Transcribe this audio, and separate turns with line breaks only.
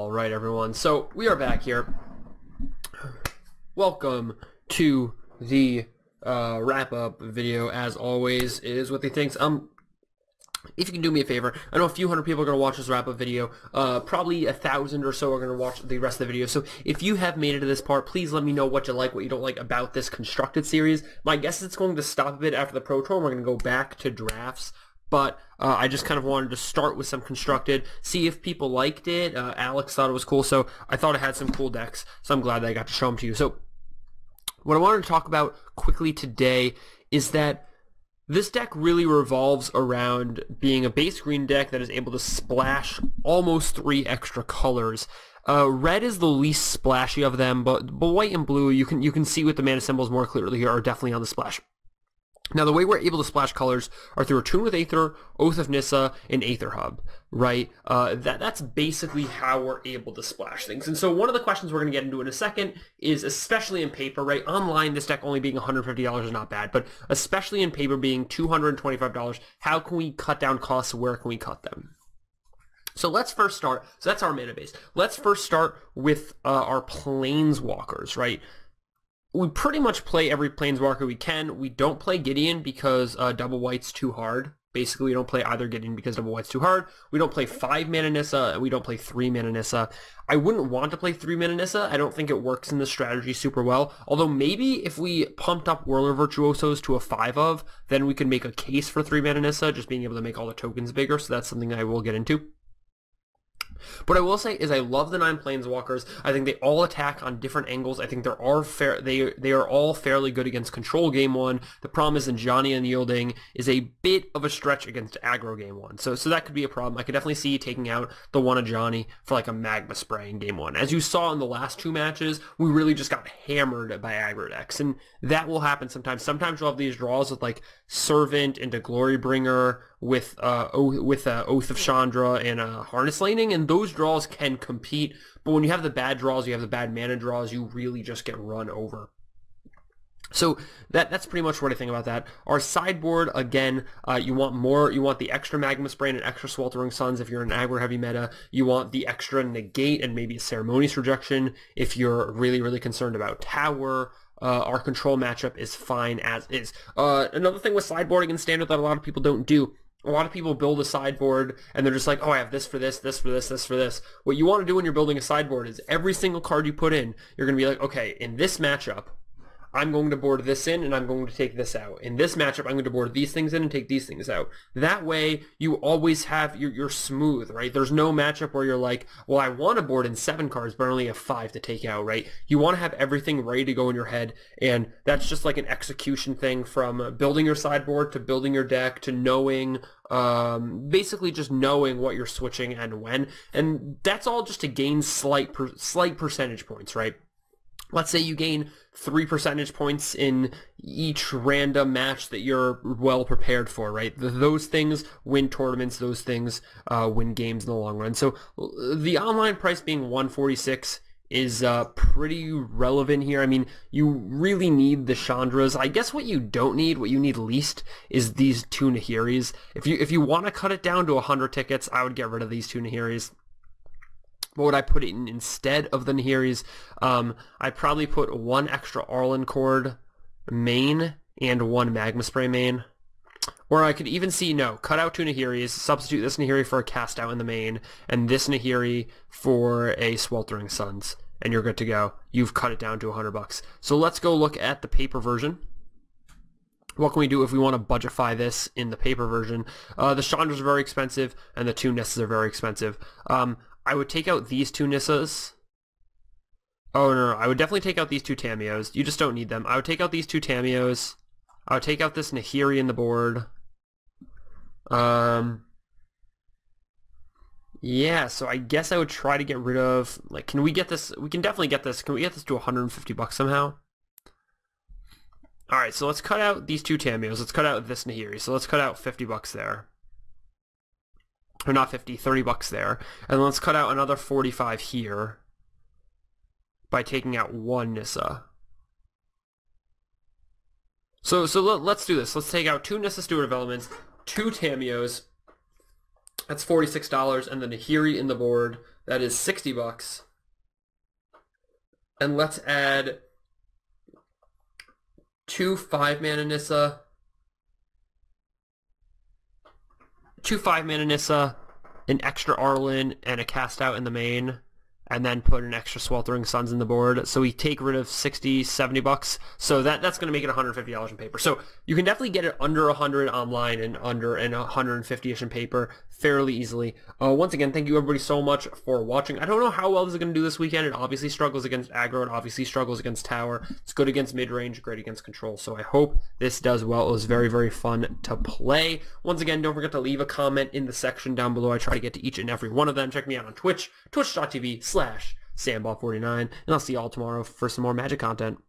All right, everyone. So we are back here. Welcome to the wrap-up video. As always, it is what they think. If you can do me a favor, I know a few hundred people are going to watch this wrap-up video. Probably 1,000 or so are going to watch the rest of the video. So if you have made it to this part, please let me know what you like, what you don't like about this constructed series. My guess is it's going to stop a bit after the Pro Tour. We're going to go back to drafts. But I just kind of wanted to start with some constructed, see if people liked it. Alex thought it was cool, so I thought it had some cool decks. So I'm glad that I got to show them to you. So what I wanted to talk about quickly today is that this deck really revolves around being a base green deck that is able to splash almost 3 extra colors. Red is the least splashy of them, but white and blue, you can see with the mana symbols more clearly here, are definitely on the splash. Now, the way we're able to splash colors are through Attune with Aether, Oath of Nissa, and Aether Hub, right? That's basically how we're able to splash things. And so one of the questions we're going to get into in a second is, especially in paper, right? Online, this deck only being $150 is not bad, but especially in paper being $225, how can we cut down costs? Where can we cut them? So let's first start, so that's our mana base. Let's first start with our Planeswalkers, right? We pretty much play every Planeswalker we can. We don't play Gideon because double white's too hard. Basically, we don't play either Gideon because double white's too hard. We don't play 5 mana Nissa, and we don't play 3 mana Nissa. I wouldn't want to play 3 mana Nissa. I don't think it works in the strategy super well. Although maybe if we pumped up Whirler Virtuosos to a 5 of, then we could make a case for 3 mana Nissa, just being able to make all the tokens bigger. So that's something I will get into. What I will say is I love the 9 Planeswalkers. I think they all attack on different angles. I think they are all fairly good against control game 1. The problem is Johnny Unyielding is a bit of a stretch against aggro game 1. So that could be a problem. I could definitely see taking out the one of Johnny for like a Magma Spray in game 1. As you saw in the last 2 matches, we really just got hammered by aggro decks, and that will happen sometimes. Sometimes you'll have these draws with like Servant into Glorybringer with Oath of Chandra and Harness Laning, and those draws can compete, but when you have the bad draws, you have the bad mana draws, you really just get run over. So that's pretty much what I think about that. Our sideboard, again, you want the extra Magma Spray and extra Sweltering Suns if you're in aggro heavy meta. You want the extra Negate and maybe a Ceremonious Rejection if you're really, really concerned about Tower. Our control matchup is fine as is. Another thing with sideboarding in Standard that a lot of people don't do, a lot of people build a sideboard and they're just like, oh, I have this for this, this for this, this for this. What you want to do when you're building a sideboard is every single card you put in, you're going to be like, okay, in this matchup, I'm going to board this in and I'm going to take this out. In this matchup, I'm going to board these things in and take these things out. That way, you always have, you're smooth, right? There's no matchup where you're like, well, I want to board in 7 cards, but I only have 5 to take out, right? You want to have everything ready to go in your head, and that's just like an execution thing from building your sideboard to building your deck to knowing, basically just knowing what you're switching and when. And that's all just to gain slight percentage points, right? Let's say you gain 3 percentage points in each random match that you're well prepared for, right? Those things win tournaments, those things win games in the long run. So the online price being $146 is pretty relevant here. I mean, you really need the Chandras. I guess what you don't need, what you need least, is these 2 Nahiris. If you want to cut it down to 100 tickets, I would get rid of these 2 Nahiris. What would I put in instead of the Nahiris? I'd probably put 1 extra Arlen Cord main and 1 Magma Spray main. Or I could even see, no, cut out 2 Nahiris, substitute this Nahiri for a cast out in the main, and this Nahiri for a Sweltering Suns, and you're good to go. You've cut it down to $100. So let's go look at the paper version. What can we do if we want to budgetify this in the paper version? The Chandras are very expensive, and the 2 Nissas are very expensive. I would take out these 2 Nissas. Oh, no, I would definitely take out these 2 Tamios. You just don't need them. I would take out these 2 Tamios. I would take out this Nahiri in the board. Yeah, so I guess I would try to get rid of, like, can we get this? We can definitely get this. Can we get this to $150 somehow? Alright, so let's cut out these 2 Tamios. Let's cut out this Nahiri. So let's cut out $50 there. Or not 50, $30 there. And let's cut out another 45 here by taking out 1 Nissa. So let's do this. Let's take out 2 Nissa Steward of Elements, 2 Tamios, That's $46, and the Nahiri in the board That is $60. And let's add 2 5-mana Nissa, 2 5-mana Nissa, an extra Arlen, and a cast out in the main, and then put an extra Sweltering Suns in the board. So we take rid of $60, $70. So that's going to make it $150 in paper. So you can definitely get it under 100 online and under 150-ish in paper fairly easily. Once again, thank you everybody so much for watching. I don't know how well this is going to do this weekend. It obviously struggles against aggro. It obviously struggles against tower. It's good against mid-range, great against control. So I hope this does well. It was very, very fun to play. Once again, don't forget to leave a comment in the section down below. I try to get to each and every one of them. Check me out on Twitch, twitch.tv/SamBall49. And I'll see you all tomorrow for some more Magic content.